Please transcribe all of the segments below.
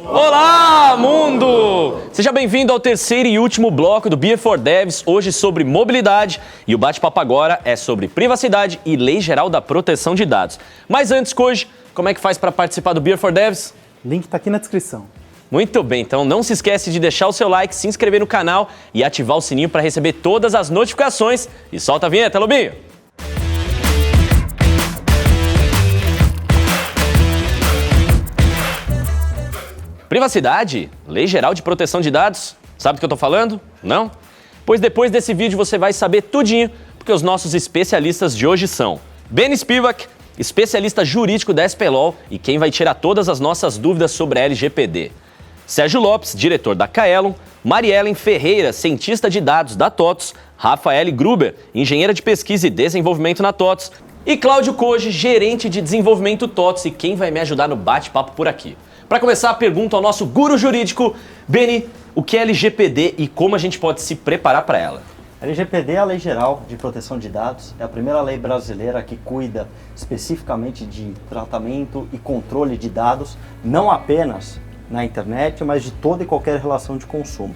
Olá, mundo! Seja bem-vindo ao terceiro e último bloco do Beer for Devs, hoje sobre mobilidade, e o bate-papo agora é sobre privacidade e Lei Geral da Proteção de Dados. Mas antes, Koji, como é que faz para participar do Beer for Devs? Link está aqui na descrição. Muito bem, então não se esquece de deixar o seu like, se inscrever no canal e ativar o sininho para receber todas as notificações. E solta a vinheta, Lobinho! Privacidade? Lei Geral de Proteção de Dados? Sabe do que eu tô falando? Não? Pois depois desse vídeo você vai saber tudinho, porque os nossos especialistas de hoje são Benny Spivak, especialista jurídico da SPLOL e quem vai tirar todas as nossas dúvidas sobre a LGPD. Sérgio Lopes, diretor da Kaelon, Mariellen Ferreira, cientista de dados da TOTUS, Rafael Gruber, engenheira de pesquisa e desenvolvimento na TOTUS, e Cláudio Koji, gerente de desenvolvimento TOTUS e quem vai me ajudar no bate-papo por aqui. Para começar, a pergunta ao nosso guru jurídico, Benny, o que é LGPD e como a gente pode se preparar para ela? A LGPD é a Lei Geral de Proteção de Dados, é a primeira lei brasileira que cuida especificamente de tratamento e controle de dados, não apenas na internet, mas de toda e qualquer relação de consumo.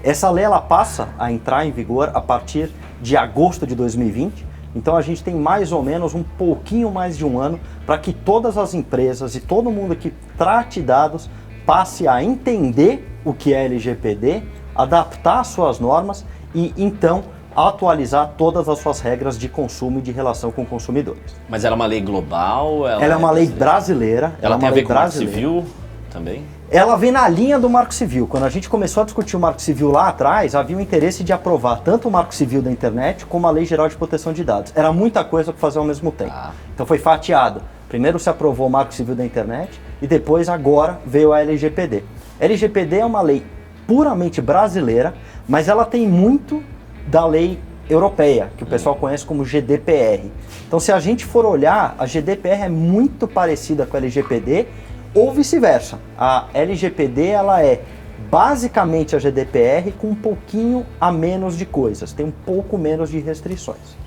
Essa lei ela passa a entrar em vigor a partir de agosto de 2020, então a gente tem mais ou menos um pouquinho mais de um ano para que todas as empresas e todo mundo que trate dados passe a entender o que é LGPD, adaptar suas normas e então atualizar todas as suas regras de consumo e de relação com consumidores. Mas ela é uma lei global? Ela é uma lei brasileira. Ela tem a ver com o Marco Civil também? Ela vem na linha do Marco Civil. Quando a gente começou a discutir o Marco Civil lá atrás, havia o interesse de aprovar tanto o Marco Civil da internet como a Lei Geral de Proteção de Dados. Era muita coisa para fazer ao mesmo tempo. Então foi fatiado. Primeiro se aprovou o Marco Civil da internet e depois agora veio a LGPD. LGPD é uma lei puramente brasileira, mas ela tem muito da lei europeia, que o pessoal conhece como GDPR. Então se a gente for olhar, a GDPR é muito parecida com a LGPD, ou vice-versa. A LGPD ela é basicamente a GDPR com um pouquinho a menos de coisas, tem um pouco menos de restrições.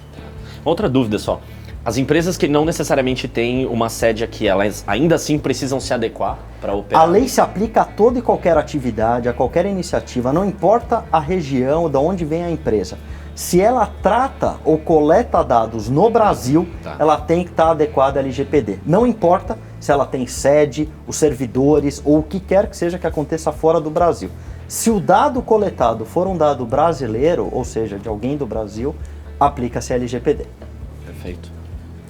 Outra dúvida só, as empresas que não necessariamente têm uma sede aqui, elas ainda assim precisam se adequar para operar? A lei se aplica a toda e qualquer atividade, a qualquer iniciativa, não importa a região de onde vem a empresa. Se ela trata ou coleta dados no Brasil, ela tem que estar adequada à LGPD. Não importa se ela tem sede, os servidores ou o que quer que seja que aconteça fora do Brasil. Se o dado coletado for um dado brasileiro, ou seja, de alguém do Brasil, aplica-se a LGPD. Perfeito.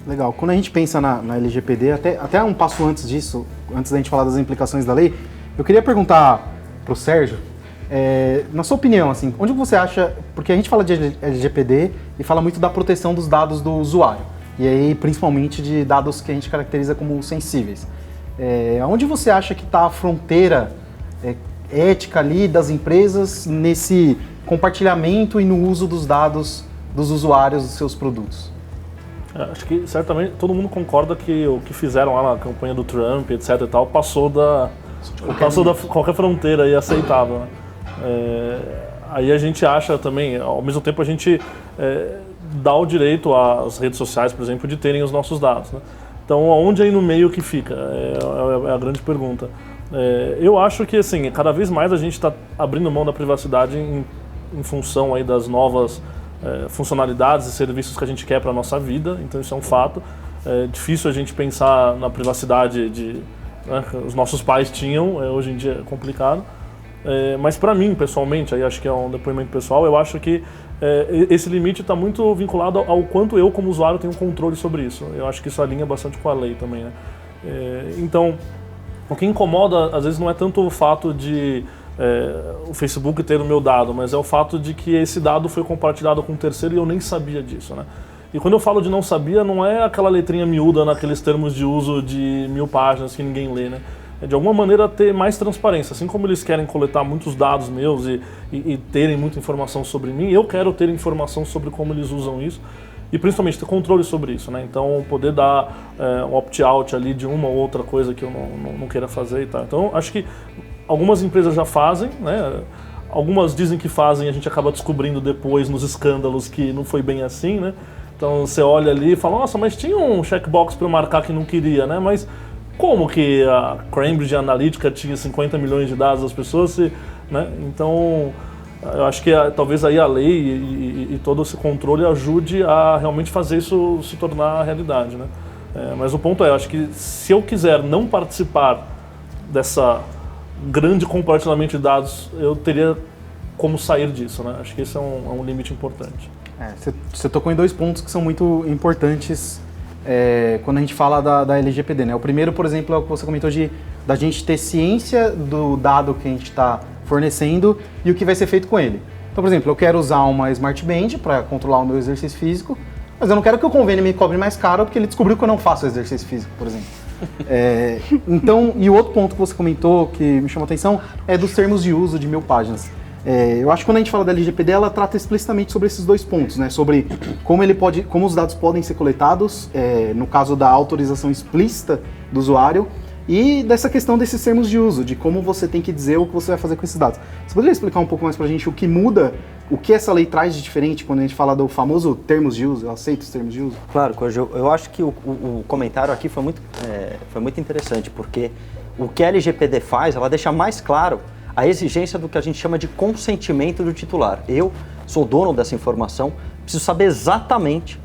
Legal. Quando a gente pensa na LGPD, até um passo antes disso, antes da gente falar das implicações da lei, eu queria perguntar para o Sérgio, na sua opinião, assim, onde você acha, porque a gente fala de LGPD e fala muito da proteção dos dados do usuário, e aí principalmente de dados que a gente caracteriza como sensíveis. Onde você acha que está a fronteira ética ali das empresas nesse compartilhamento e no uso dos dados dos usuários dos seus produtos? Acho que certamente todo mundo concorda que o que fizeram lá na campanha do Trump, etc e tal, passou da qualquer fronteira aí aceitável, né? Aí a gente acha também, ao mesmo tempo a gente dá o direito às redes sociais, por exemplo, de terem os nossos dados, né? Então, aonde aí no meio que fica? É a grande pergunta. Eu acho que, assim, cada vez mais a gente está abrindo mão da privacidade em função aí das novas funcionalidades e serviços que a gente quer para a nossa vida, então isso é um fato. É difícil a gente pensar na privacidade que os nossos pais tinham, hoje em dia é complicado. Mas para mim, pessoalmente, aí acho que é um depoimento pessoal, eu acho que esse limite está muito vinculado ao quanto eu, como usuário, tenho controle sobre isso. Eu acho que isso alinha bastante com a lei também, né? Então, o que incomoda, às vezes, não é tanto o fato de o Facebook ter o meu dado, mas é o fato de que esse dado foi compartilhado com um terceiro e eu nem sabia disso, né? E quando eu falo de não sabia, não é aquela letrinha miúda naqueles termos de uso de 1000 páginas que ninguém lê, né? É de alguma maneira ter mais transparência. Assim como eles querem coletar muitos dados meus e terem muita informação sobre mim, eu quero ter informação sobre como eles usam isso e principalmente ter controle sobre isso, né? Então poder dar um opt-out ali de uma ou outra coisa que eu não queira fazer e tal. Então acho que algumas empresas já fazem, né? Algumas dizem que fazem, a gente acaba descobrindo depois nos escândalos que não foi bem assim, né? Então você olha ali e fala, nossa, mas tinha um checkbox para eu marcar que não queria, né? Mas como que a Cambridge Analytica tinha 50 milhões de dados das pessoas, né? Então, eu acho que talvez aí a lei e todo esse controle ajude a realmente fazer isso se tornar realidade, né? Mas o ponto é, eu acho que se eu quiser não participar dessa grande compartilhamento de dados, eu teria como sair disso, né? Acho que esse é um limite importante. Você tocou em 2 pontos que são muito importantes quando a gente fala da LGPD, né? O primeiro, por exemplo, é o que você comentou da gente ter ciência do dado que a gente está fornecendo e o que vai ser feito com ele. Então, por exemplo, eu quero usar uma Smart Band para controlar o meu exercício físico, mas eu não quero que o convênio me cobre mais caro porque ele descobriu que eu não faço exercício físico, por exemplo. Então, e o outro ponto que você comentou que me chamou a atenção é dos termos de uso de 1000 páginas. Eu acho que quando a gente fala da LGPD, ela trata explicitamente sobre esses 2 pontos, né? Sobre como os dados podem ser coletados, no caso da autorização explícita do usuário, e dessa questão desses termos de uso, de como você tem que dizer o que você vai fazer com esses dados. Você poderia explicar um pouco mais pra gente o que muda, o que essa lei traz de diferente quando a gente fala do famoso termos de uso? Eu aceito os termos de uso? Claro, eu acho que o comentário aqui foi muito interessante, porque o que a LGPD faz, ela deixa mais claro a exigência do que a gente chama de consentimento do titular. Eu sou dono dessa informação, preciso saber exatamente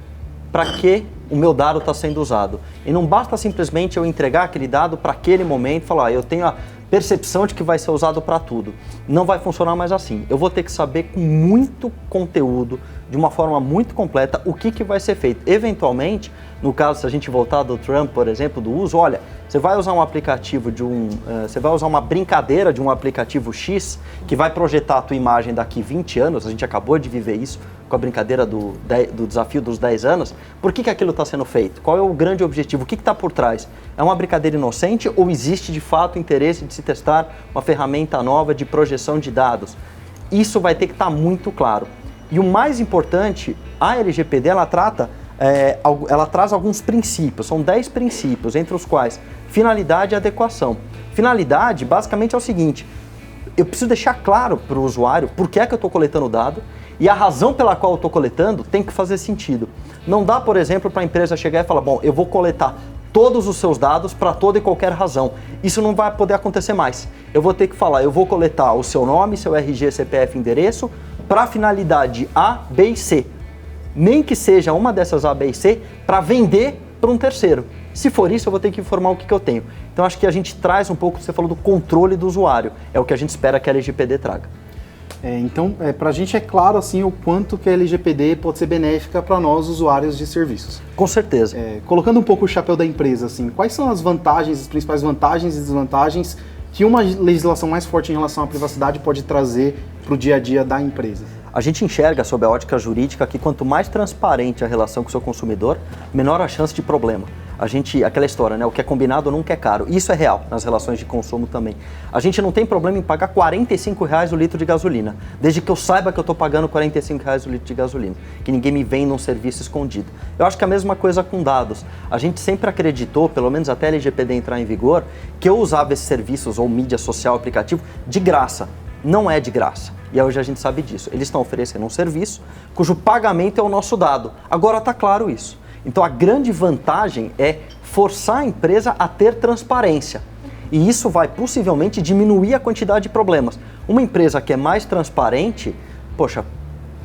para que o meu dado está sendo usado. E não basta simplesmente eu entregar aquele dado para aquele momento e falar, eu tenho a percepção de que vai ser usado para tudo. Não vai funcionar mais assim. Eu vou ter que saber com muito conteúdo, de uma forma muito completa, o que vai ser feito. Eventualmente, no caso, se a gente voltar do Trump, por exemplo, do uso, olha, você vai usar um aplicativo você vai usar uma brincadeira de um aplicativo X que vai projetar a tua imagem daqui 20 anos, a gente acabou de viver isso com a brincadeira do desafio dos 10 anos, por que aquilo está sendo feito? Qual é o grande objetivo? O que está por trás? É uma brincadeira inocente ou existe de fato interesse de se testar uma ferramenta nova de projeção de dados? Isso vai ter que estar muito claro. E o mais importante, a LGPD, ela traz alguns princípios, são 10 princípios, entre os quais finalidade e adequação. Finalidade, basicamente, é o seguinte, eu preciso deixar claro para o usuário por que é que eu estou coletando o dado e a razão pela qual eu estou coletando tem que fazer sentido. Não dá, por exemplo, para a empresa chegar e falar, bom, eu vou coletar todos os seus dados para toda e qualquer razão. Isso não vai poder acontecer mais. Eu vou ter que falar, eu vou coletar o seu nome, seu RG, CPF, endereço, para finalidade A, B e C. Nem que seja uma dessas A, B e C, para vender para um terceiro. Se for isso, eu vou ter que informar o que eu tenho. Então, acho que a gente traz um pouco, você falou do controle do usuário. É o que a gente espera que a LGPD traga. Então, para a gente é claro assim, o quanto que a LGPD pode ser benéfica para nós, usuários de serviços. Com certeza. Colocando um pouco o chapéu da empresa, assim, quais são as vantagens, as principais vantagens e desvantagens que uma legislação mais forte em relação à privacidade pode trazer para o dia a dia da empresa? A gente enxerga, sob a ótica jurídica, que quanto mais transparente a relação com o seu consumidor, menor a chance de problema. Aquela história, né? O que é combinado nunca é caro. Isso é real nas relações de consumo também. A gente não tem problema em pagar R$45 o litro de gasolina, desde que eu saiba que eu estou pagando R$45 o litro de gasolina, que ninguém me venda um serviço escondido. Eu acho que é a mesma coisa com dados. A gente sempre acreditou, pelo menos até a LGPD entrar em vigor, que eu usava esses serviços ou mídia social, aplicativo, de graça. Não é de graça. E hoje a gente sabe disso. Eles estão oferecendo um serviço cujo pagamento é o nosso dado. Agora está claro isso. Então a grande vantagem é forçar a empresa a ter transparência. E isso vai possivelmente diminuir a quantidade de problemas. Uma empresa que é mais transparente,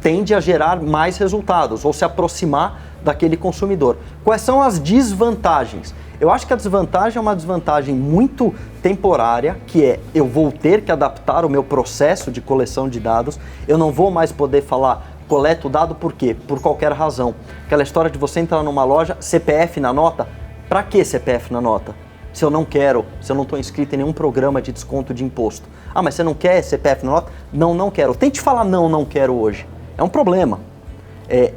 tende a gerar mais resultados ou se aproximar daquele consumidor. Quais são as desvantagens? Eu acho que a desvantagem é uma desvantagem muito temporária, que é eu vou ter que adaptar o meu processo de coleção de dados, eu não vou mais poder falar coleta o dado por quê? Por qualquer razão. Aquela história de você entrar numa loja, CPF na nota, para que CPF na nota? Se eu não estou inscrito em nenhum programa de desconto de imposto. Ah, mas você não quer CPF na nota? Não quero. Tente falar não quero hoje. É um problema.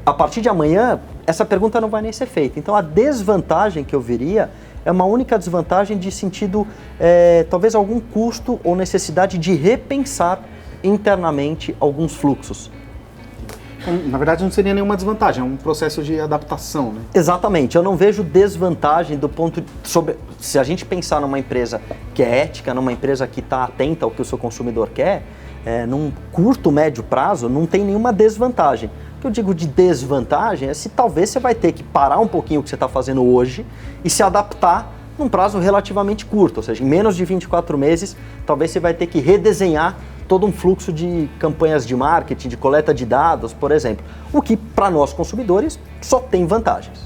A partir de amanhã, essa pergunta não vai nem ser feita. Então a desvantagem que eu veria é uma única desvantagem de sentido, talvez algum custo ou necessidade de repensar internamente alguns fluxos. Na verdade, não seria nenhuma desvantagem, é um processo de adaptação, né? Exatamente, eu não vejo desvantagem do ponto se a gente pensar numa empresa que é ética, numa empresa que está atenta ao que o seu consumidor quer, num curto, médio prazo, não tem nenhuma desvantagem. O que eu digo de desvantagem é se talvez você vai ter que parar um pouquinho o que você está fazendo hoje e se adaptar num prazo relativamente curto, ou seja, em menos de 24 meses, talvez você vai ter que redesenhar todo um fluxo de campanhas de marketing, de coleta de dados, por exemplo. O que, para nós consumidores, só tem vantagens.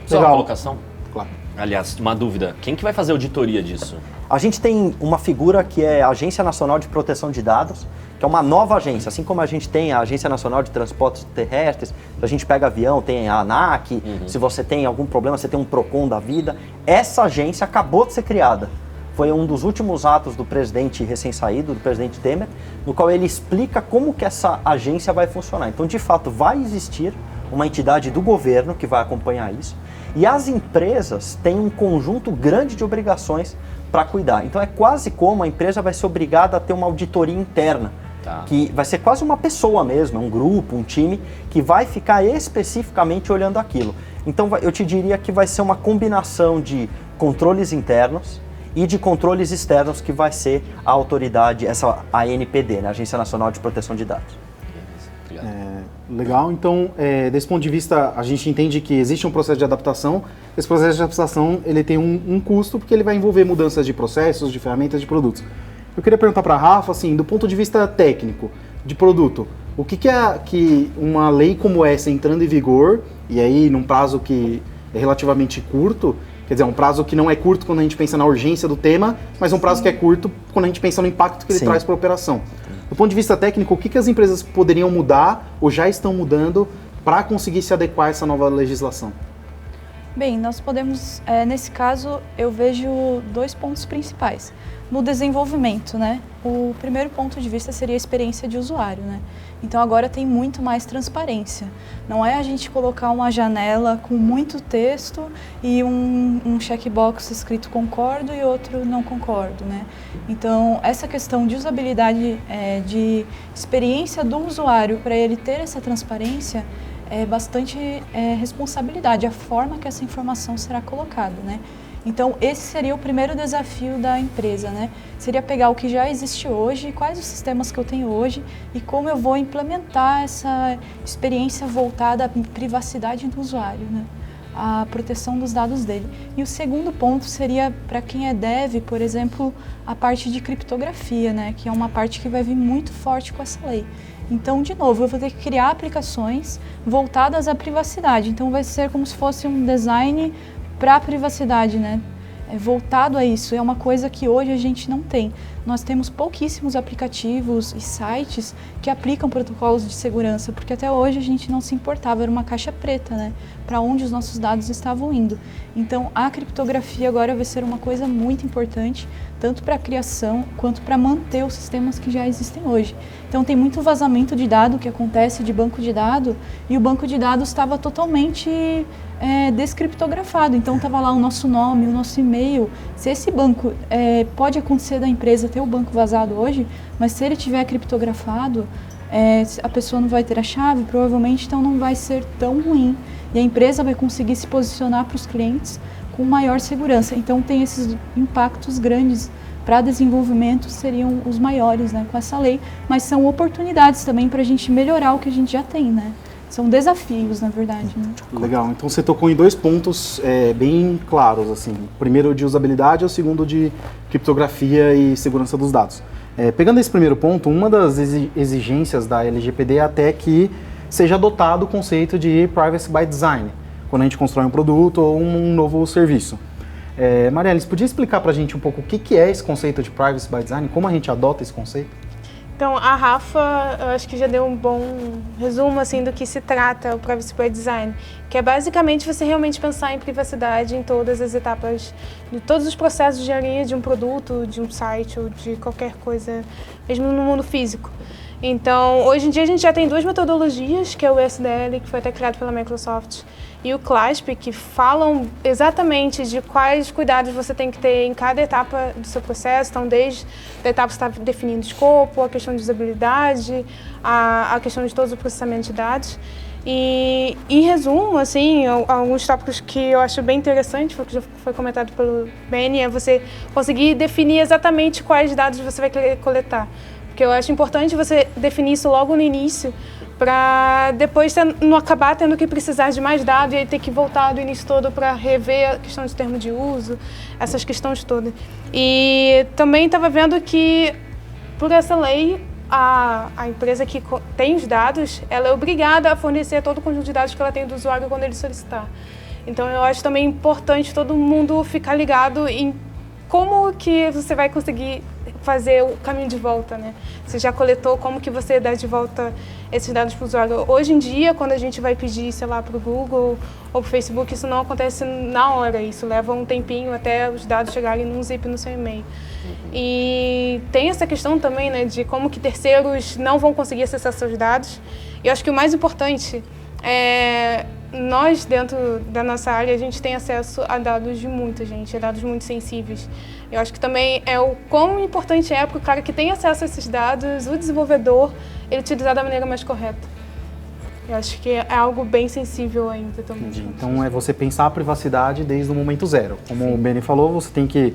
Só uma colocação? Claro. Aliás, uma dúvida. Quem que vai fazer auditoria disso? A gente tem uma figura que é a Agência Nacional de Proteção de Dados, que é uma nova agência. Assim como a gente tem a Agência Nacional de Transportes Terrestres, se a gente pega avião, tem a ANAC, se você tem algum problema, você tem um PROCON da vida. Essa agência acabou de ser criada. Foi um dos últimos atos do presidente recém-saído, do presidente Temer, no qual ele explica como que essa agência vai funcionar. Então, de fato, vai existir uma entidade do governo que vai acompanhar isso. E as empresas têm um conjunto grande de obrigações para cuidar. Então, é quase como a empresa vai ser obrigada a ter uma auditoria interna, que vai ser quase uma pessoa mesmo, um grupo, um time, que vai ficar especificamente olhando aquilo. Então, eu te diria que vai ser uma combinação de controles internos e de controles externos que vai ser a autoridade, essa ANPD, né? Agência Nacional de Proteção de Dados. Legal, então, desse ponto de vista, a gente entende que existe um processo de adaptação. Esse processo de adaptação ele tem um custo, porque ele vai envolver mudanças de processos, de ferramentas, de produtos. Eu queria perguntar para a Rafa, assim, do ponto de vista técnico, de produto, o que é que uma lei como essa entrando em vigor, e aí num prazo que é relativamente curto, quer dizer, um prazo que não é curto quando a gente pensa na urgência do tema, mas um prazo que é curto quando a gente pensa no impacto que ele traz para a operação. Do ponto de vista técnico, o que as empresas poderiam mudar ou já estão mudando para conseguir se adequar a essa nova legislação? Bem, nós podemos, nesse caso, eu vejo 2 pontos principais. No desenvolvimento, né? O primeiro ponto de vista seria a experiência de usuário, né? Então agora tem muito mais transparência. Não é a gente colocar uma janela com muito texto e um checkbox escrito concordo e outro não concordo, né? Então essa questão de usabilidade, de experiência do usuário para ele ter essa transparência é bastante responsabilidade, a forma que essa informação será colocada, né? Então, esse seria o primeiro desafio da empresa, né? Seria pegar o que já existe hoje, quais os sistemas que eu tenho hoje e como eu vou implementar essa experiência voltada à privacidade do usuário, né? A proteção dos dados dele. E o segundo ponto seria, para quem é dev, por exemplo, a parte de criptografia, né? Que é uma parte que vai vir muito forte com essa lei. Então, de novo, eu vou ter que criar aplicações voltadas à privacidade. Então, vai ser como se fosse um design para a privacidade, né? Voltado a isso. É uma coisa que hoje a gente não tem. Nós temos pouquíssimos aplicativos e sites que aplicam protocolos de segurança, porque até hoje a gente não se importava, era uma caixa preta, né? Para onde os nossos dados estavam indo. Então, a criptografia agora vai ser uma coisa muito importante, tanto para a criação quanto para manter os sistemas que já existem hoje. Então, tem muito vazamento de dado que acontece de banco de dados, e o banco de dados estava totalmente descriptografado. Então, estava lá o nosso nome, o nosso e-mail. Se esse banco, pode acontecer da empresa ter o banco vazado hoje, mas se ele tiver criptografado, a pessoa não vai ter a chave, provavelmente, então não vai ser tão ruim. E a empresa vai conseguir se posicionar para os clientes com maior segurança. Então, tem esses impactos grandes para desenvolvimento, seriam os maiores, né, com essa lei, mas são oportunidades também para a gente melhorar o que a gente já tem, né? São desafios, na verdade. Né? Legal, então você tocou em 2 pontos bem claros, assim. O primeiro de usabilidade e o segundo de criptografia e segurança dos dados. Pegando esse primeiro ponto, uma das exigências da LGPD é até que seja adotado o conceito de Privacy by Design, quando a gente constrói um produto ou um novo serviço. Marielle, você podia explicar para a gente um pouco o que é esse conceito de Privacy by Design, como a gente adota esse conceito? Então, a Rafa, eu acho que já deu um bom resumo assim, do que se trata o Privacy by Design, que é basicamente você realmente pensar em privacidade em todas as etapas, de todos os processos de engenharia de um produto, de um site ou de qualquer coisa, mesmo no mundo físico. Então, hoje em dia a gente já tem 2 metodologias, que é o SDL, que foi até criado pela Microsoft, e o CLASP, que falam exatamente de quais cuidados você tem que ter em cada etapa do seu processo. Então, desde a etapa que você está definindo o escopo, a questão de usabilidade, a questão de todo o processamento de dados. E, em resumo, assim, alguns tópicos que eu acho bem interessante, que já foi comentado pelo Benny, é você conseguir definir exatamente quais dados você vai querer coletar. Porque eu acho importante você definir isso logo no início, para depois não acabar tendo que precisar de mais dados e aí ter que voltar do início todo para rever a questão de termo de uso, essas questões todas. E também estava vendo que, por essa lei, a empresa que tem os dados, ela é obrigada a fornecer todo o conjunto de dados que ela tem do usuário quando ele solicitar. Então, eu acho também importante todo mundo ficar ligado em como que você vai conseguir fazer o caminho de volta, né? Você já coletou, como que você dá de volta esses dados para o usuário? Hoje em dia, quando a gente vai pedir, sei lá, para o Google ou para o Facebook, isso não acontece na hora, isso leva um tempinho até os dados chegarem num zip no seu e-mail. E tem essa questão também, né, de como que terceiros não vão conseguir acessar seus dados. E eu acho que o mais importante é nós, dentro da nossa área, a gente tem acesso a dados de muita gente, a dados muito sensíveis. Eu acho que também é o quão importante é para o cara que tem acesso a esses dados, o desenvolvedor, ele utilizar da maneira mais correta. Eu acho que é algo bem sensível ainda também. Entendi. Então é você pensar a privacidade desde o momento zero. Como o Beni falou, você tem que,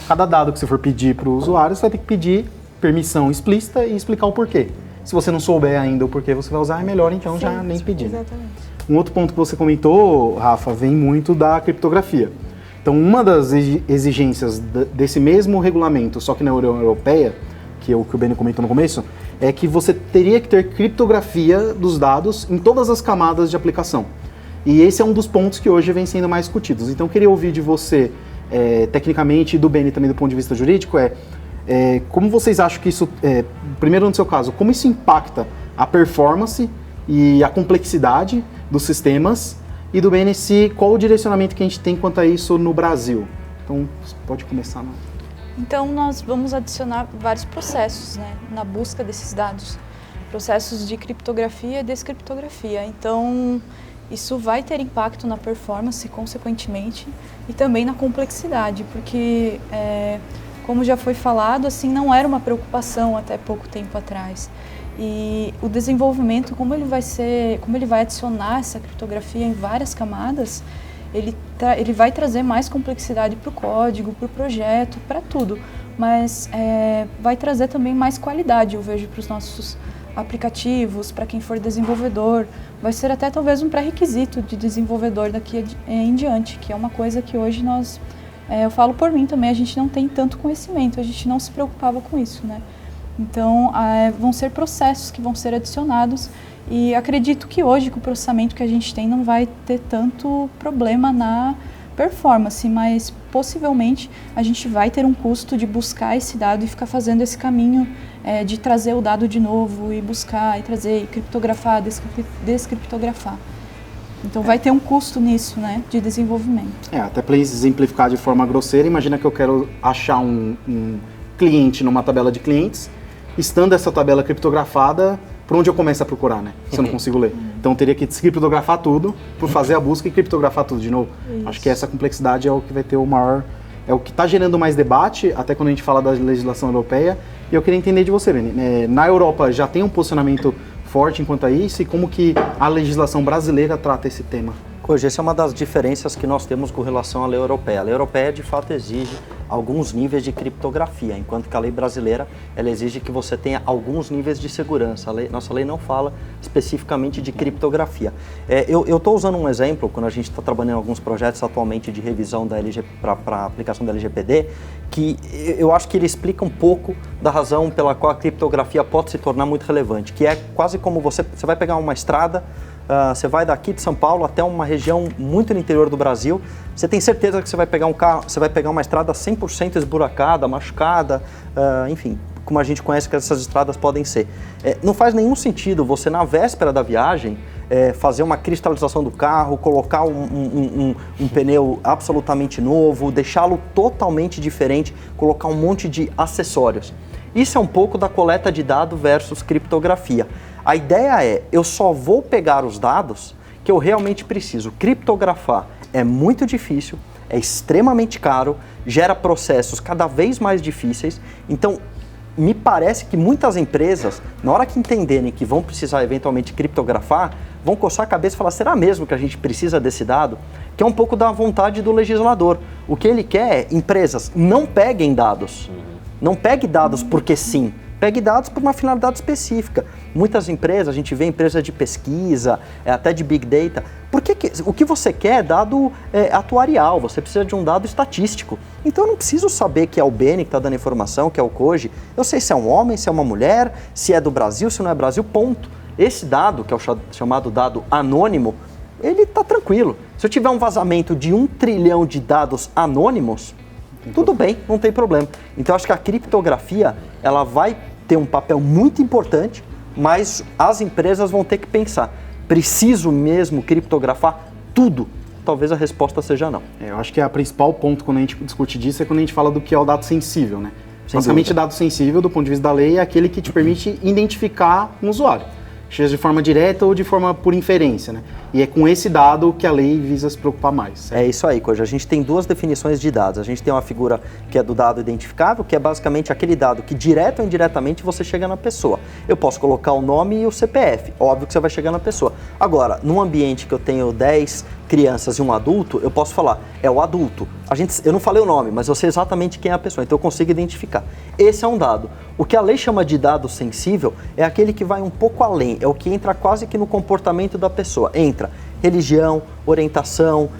cada dado que você for pedir para o usuário, você vai ter que pedir permissão explícita e explicar o porquê. Se você não souber ainda o porquê você vai usar, é melhor então já nem pedir. Exatamente. Um outro ponto que você comentou, Rafa, vem muito da criptografia. Então, uma das exigências desse mesmo regulamento, só que na União Europeia, que é o que o Beni comentou no começo, é que você teria que ter criptografia dos dados em todas as camadas de aplicação. E esse é um dos pontos que hoje vem sendo mais discutidos. Então, eu queria ouvir de você, tecnicamente, e do Beni também do ponto de vista jurídico, como vocês acham que isso, primeiro no seu caso, como isso impacta a performance e a complexidade dos sistemas, e do BNC, qual o direcionamento que a gente tem quanto a isso no Brasil? Então, você pode começar. Então, nós vamos adicionar vários processos, né, na busca desses dados. Processos de criptografia e descriptografia. Então, isso vai ter impacto na performance, consequentemente, e também na complexidade, porque, como já foi falado, assim, não era uma preocupação até pouco tempo atrás. E o desenvolvimento, como ele vai adicionar essa criptografia em várias camadas, ele vai trazer mais complexidade para o código, para o projeto, para tudo. Mas vai trazer também mais qualidade, eu vejo, para os nossos aplicativos, para quem for desenvolvedor. Vai ser até talvez um pré-requisito de desenvolvedor daqui em diante, que é uma coisa que hoje nós, eu falo por mim também, a gente não tem tanto conhecimento, a gente não se preocupava com isso, né? Então, vão ser processos que vão ser adicionados e acredito que hoje, com o processamento que a gente tem, não vai ter tanto problema na performance, mas possivelmente a gente vai ter um custo de buscar esse dado e ficar fazendo esse caminho de trazer o dado de novo e buscar e trazer, e criptografar, descriptografar. Então vai ter um custo nisso, né, de desenvolvimento. Até para exemplificar de forma grosseira, imagina que eu quero achar um cliente numa tabela de clientes, estando essa tabela criptografada, por onde eu começo a procurar, né? Se eu não consigo ler. Então eu teria que descriptografar tudo, por fazer a busca e criptografar tudo de novo. Isso. Acho que essa complexidade é o que vai ter o maior, é o que está gerando mais debate, até quando a gente fala da legislação europeia. E eu queria entender de você, Beni. Na Europa já tem um posicionamento forte enquanto a isso, e como que a legislação brasileira trata esse tema? Hoje, essa é uma das diferenças que nós temos com relação à lei europeia. A lei europeia, de fato, exige alguns níveis de criptografia, enquanto que a lei brasileira, ela exige que você tenha alguns níveis de segurança. Nossa lei não fala especificamente de criptografia. Eu estou usando um exemplo, quando a gente está trabalhando em alguns projetos atualmente de revisão para a aplicação da LGPD, que eu acho que ele explica um pouco da razão pela qual a criptografia pode se tornar muito relevante, que é quase como você vai pegar uma estrada, você vai daqui de São Paulo até uma região muito no interior do Brasil, você tem certeza que você vai pegar um carro, você vai pegar uma estrada 100% esburacada, machucada, enfim, como a gente conhece que essas estradas podem ser. Não faz nenhum sentido você, na véspera da viagem, fazer uma cristalização do carro, colocar um pneu absolutamente novo, deixá-lo totalmente diferente, colocar um monte de acessórios. Isso é um pouco da coleta de dados versus criptografia. A ideia eu só vou pegar os dados que eu realmente preciso. Criptografar é muito difícil, é extremamente caro, gera processos cada vez mais difíceis. Então, me parece que muitas empresas, na hora que entenderem que vão precisar eventualmente criptografar, vão coçar a cabeça e falar, será mesmo que a gente precisa desse dado? Que é um pouco da vontade do legislador. O que ele quer é, empresas, não peguem dados. Não pegue dados porque sim. Pegue dados por uma finalidade específica. Muitas empresas, a gente vê empresas de pesquisa, até de Big Data. O que você quer é dado atuarial, você precisa de um dado estatístico. Então eu não preciso saber que é o Beni que está dando informação, que é o Koji. Eu sei se é um homem, se é uma mulher, se é do Brasil, se não é Brasil, ponto. Esse dado, que é o chamado dado anônimo, ele está tranquilo. Se eu tiver um vazamento de 1 trilhão de dados anônimos, tudo bem, não tem problema. Então eu acho que a criptografia ela vai ter um papel muito importante, mas as empresas vão ter que pensar, preciso mesmo criptografar tudo? Talvez a resposta seja não. Eu acho que o principal ponto quando a gente discute disso é quando a gente fala do que é o dado sensível, né? Basicamente, dado sensível, do ponto de vista da lei, é aquele que te permite identificar um usuário, seja de forma direta ou de forma por inferência, né? E é com esse dado que a lei visa se preocupar mais. Certo? É isso aí, Koji. A gente tem 2 definições de dados. A gente tem uma figura que é do dado identificável, que é basicamente aquele dado que direto ou indiretamente você chega na pessoa. Eu posso colocar o nome e o CPF, óbvio que você vai chegar na pessoa. Agora, num ambiente que eu tenho 10 crianças e um adulto, eu posso falar, é o adulto. Eu não falei o nome, mas eu sei exatamente quem é a pessoa, então eu consigo identificar. Esse é um dado. O que a lei chama de dado sensível é aquele que vai um pouco além, é o que entra quase que no comportamento da pessoa. Entra religião, orientação,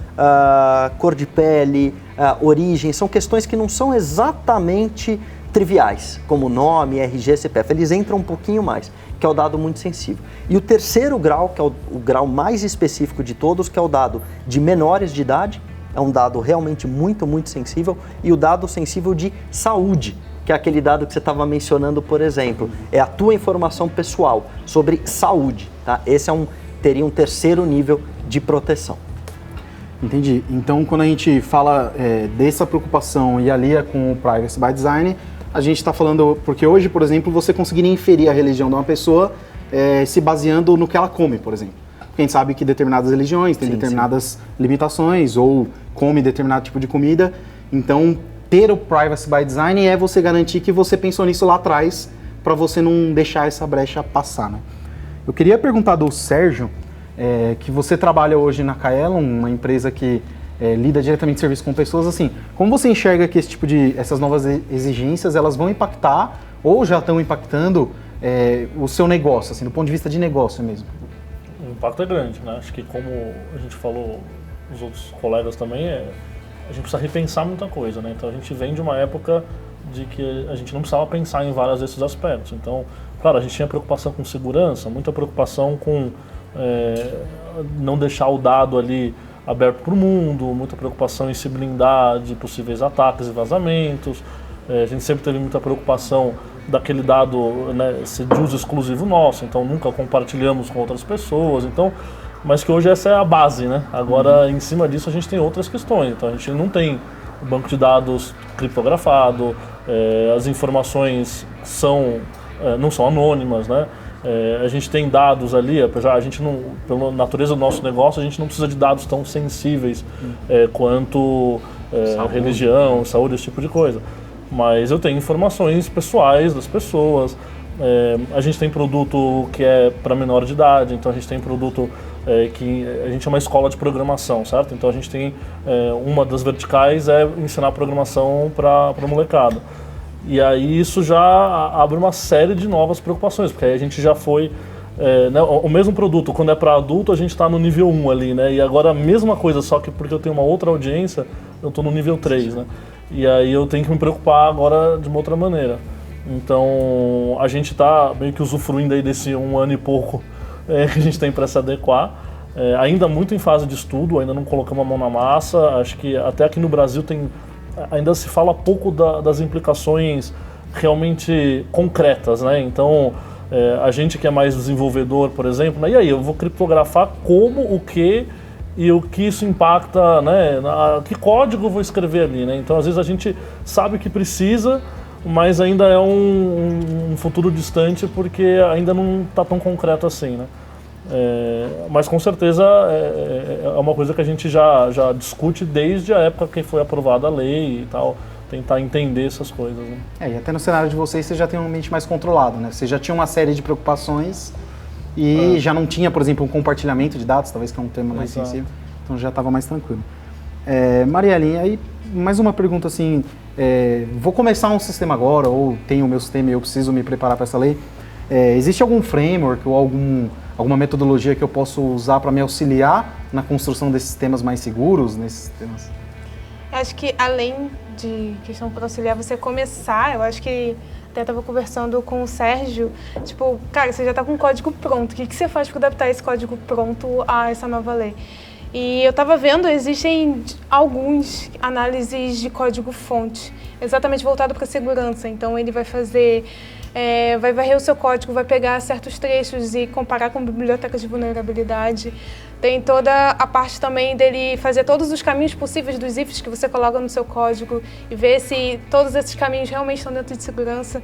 cor de pele, origem, são questões que não são exatamente triviais, como nome, RG, CPF, eles entram um pouquinho mais, que é o dado muito sensível. E o terceiro grau, que é o grau mais específico de todos, que é o dado de menores de idade, é um dado realmente muito, muito sensível, e o dado sensível de saúde, que é aquele dado que você estava mencionando, por exemplo, é a tua informação pessoal sobre saúde, tá? Esse teria um terceiro nível de proteção. Entendi. Então, quando a gente fala dessa preocupação e alia com o Privacy by Design, a gente está falando, porque hoje, por exemplo, você conseguiria inferir a religião de uma pessoa se baseando no que ela come, por exemplo. Porque a gente sabe que determinadas religiões têm determinadas limitações ou come determinado tipo de comida. Então, ter o Privacy by Design é você garantir que você pensou nisso lá atrás para você não deixar essa brecha passar, né? Eu queria perguntar do Sérgio, que você trabalha hoje na Kaelon, uma empresa que lida diretamente de serviço com pessoas, assim, como você enxerga que essas novas exigências, elas vão impactar ou já estão impactando o seu negócio, assim, do ponto de vista de negócio mesmo? O impacto é grande, né? Acho que como a gente falou, os outros colegas também, a gente precisa repensar muita coisa, né? Então a gente vem de uma época de que a gente não precisava pensar em vários desses aspectos. Então, claro, a gente tinha preocupação com segurança, muita preocupação com não deixar o dado ali aberto para o mundo, muita preocupação em se blindar de possíveis ataques e vazamentos. A gente sempre teve muita preocupação daquele dado, né, ser de uso exclusivo nosso, então nunca compartilhamos com outras pessoas. Então, mas que hoje essa é a base, né? Agora, em cima disso, a gente tem outras questões. Então, a gente não tem o banco de dados criptografado, as informações não são anônimas, né? A gente tem dados ali, apesar a gente não, pela natureza do nosso negócio, a gente não precisa de dados tão sensíveis quanto religião, saúde, esse tipo de coisa. Mas eu tenho informações pessoais das pessoas. A gente tem produto que é para menor de idade, então a gente tem produto que a gente é uma escola de programação, certo? Então a gente tem uma das verticais é ensinar programação para molecada. E aí isso já abre uma série de novas preocupações, porque aí a gente já foi... né, o mesmo produto, quando é para adulto, a gente está no nível 1 ali, né? E agora a mesma coisa, só que porque eu tenho uma outra audiência, eu estou no nível 3, né? E aí eu tenho que me preocupar agora de uma outra maneira. Então a gente está meio que usufruindo aí desse 1 ano e pouco que a gente tem para se adequar. Ainda muito em fase de estudo, ainda não colocamos a mão na massa. Acho que até aqui no Brasil ainda se fala pouco das implicações realmente concretas, né? Então, a gente que é mais desenvolvedor, por exemplo, né? E aí, eu vou criptografar como, o que e o que isso impacta, né? Que código eu vou escrever ali, né? Então, às vezes a gente sabe que precisa, mas ainda é um futuro distante porque ainda não está tão concreto assim, né? Mas com certeza é uma coisa que a gente já discute desde a época que foi aprovada a lei e tal, tentar entender essas coisas, né? E até no cenário de vocês, você já tem um ambiente mais controlado, né? Você já tinha uma série de preocupações e já não tinha, por exemplo, um compartilhamento de dados, talvez que é um tema mais sensível, então já estava mais tranquilo. Marielle, aí mais uma pergunta assim, vou começar um sistema agora, ou tenho o meu sistema e eu preciso me preparar para essa lei. Existe algum framework ou alguma metodologia que eu possa usar para me auxiliar na construção desses sistemas mais seguros, nesses sistemas? Acho que além de questão para auxiliar você começar, eu acho que até estava conversando com o Sérgio, tipo, cara, você já está com o código pronto, o que você faz para adaptar esse código pronto a essa nova lei? E eu estava vendo, existem alguns análises de código-fonte, exatamente voltado para a segurança. Então, ele vai fazer, vai varrer o seu código, vai pegar certos trechos e comparar com bibliotecas de vulnerabilidade. Tem toda a parte também dele fazer todos os caminhos possíveis dos ifs que você coloca no seu código e ver se todos esses caminhos realmente estão dentro de segurança.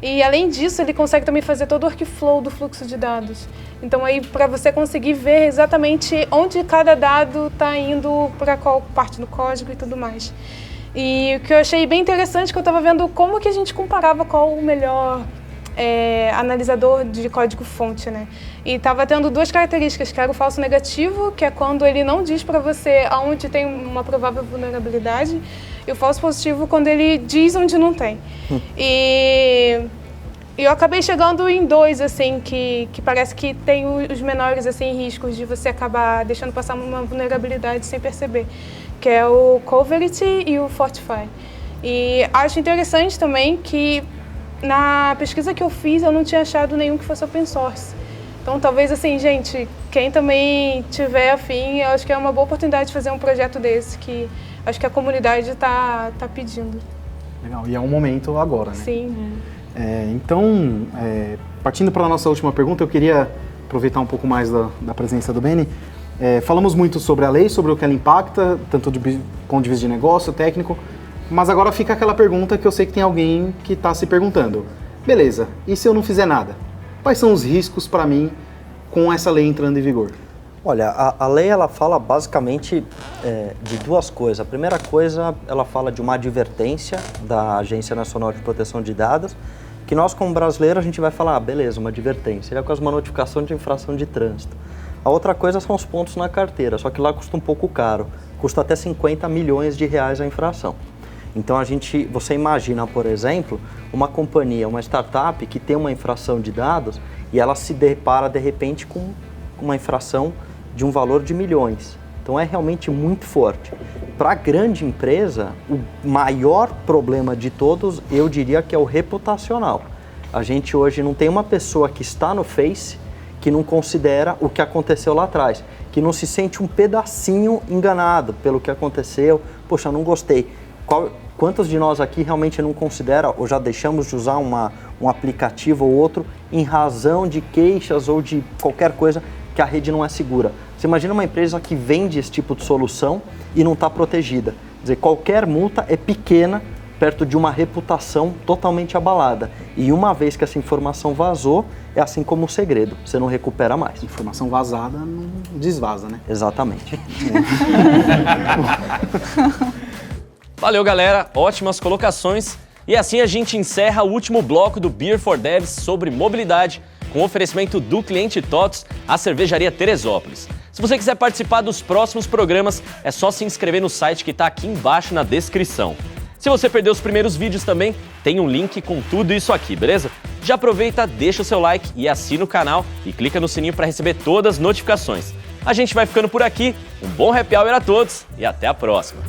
E, além disso, ele consegue também fazer todo o workflow do fluxo de dados. Então, aí, para você conseguir ver exatamente onde cada dado está indo para qual parte do código e tudo mais. E o que eu achei bem interessante, que eu estava vendo como que a gente comparava qual o melhor analisador de código-fonte, né? E estava tendo duas características, que era o falso negativo, que é quando ele não diz para você aonde tem uma provável vulnerabilidade, e o falso positivo, quando ele diz onde não tem. E eu acabei chegando em dois, assim, que parece que tem os menores, assim, riscos de você acabar deixando passar uma vulnerabilidade sem perceber, que é o Coverity e o Fortify. E acho interessante também que na pesquisa que eu fiz, eu não tinha achado nenhum que fosse open source. Então, talvez, assim, gente, quem também tiver afim, eu acho que é uma boa oportunidade de fazer um projeto desse, que acho que a comunidade está pedindo. Legal, e é um momento agora, né? Sim. Então, partindo para a nossa última pergunta, eu queria aproveitar um pouco mais da presença do Beni. Falamos muito sobre a lei, sobre o que ela impacta, tanto do ponto de vista de negócio, técnico, mas agora fica aquela pergunta que eu sei que tem alguém que está se perguntando. Beleza, e se eu não fizer nada? Quais são os riscos para mim com essa lei entrando em vigor? Olha, a lei ela fala basicamente de duas coisas. A primeira coisa, ela fala de uma advertência da Agência Nacional de Proteção de Dados, que nós como brasileiros a gente vai falar, beleza, uma advertência, é quase uma notificação de infração de trânsito. A outra coisa são os pontos na carteira, só que lá custa um pouco caro, custa até 50 milhões de reais a infração. Então você imagina, por exemplo, uma companhia, uma startup que tem uma infração de dados e ela se depara de repente com uma infração de um valor de milhões. Então é realmente muito forte. Para a grande empresa, o maior problema de todos, eu diria que é o reputacional. A gente hoje não tem uma pessoa que está no Face que não considera o que aconteceu lá atrás, que não se sente um pedacinho enganado pelo que aconteceu. Poxa, não gostei. Quantos de nós aqui realmente não considera ou já deixamos de usar um aplicativo ou outro em razão de queixas ou de qualquer coisa que a rede não é segura? Você imagina uma empresa que vende esse tipo de solução e não está protegida. Quer dizer, qualquer multa é pequena perto de uma reputação totalmente abalada. E uma vez que essa informação vazou, é assim como um segredo, você não recupera mais. Informação vazada não desvaza, né? Exatamente. Valeu, galera. Ótimas colocações. E assim a gente encerra o último bloco do Beer for Devs sobre mobilidade, com oferecimento do cliente TOTS, a cervejaria Teresópolis. Se você quiser participar dos próximos programas, é só se inscrever no site que está aqui embaixo na descrição. Se você perdeu os primeiros vídeos também, tem um link com tudo isso aqui, beleza? Já aproveita, deixa o seu like e assina o canal e clica no sininho para receber todas as notificações. A gente vai ficando por aqui, um bom happy hour a todos e até a próxima!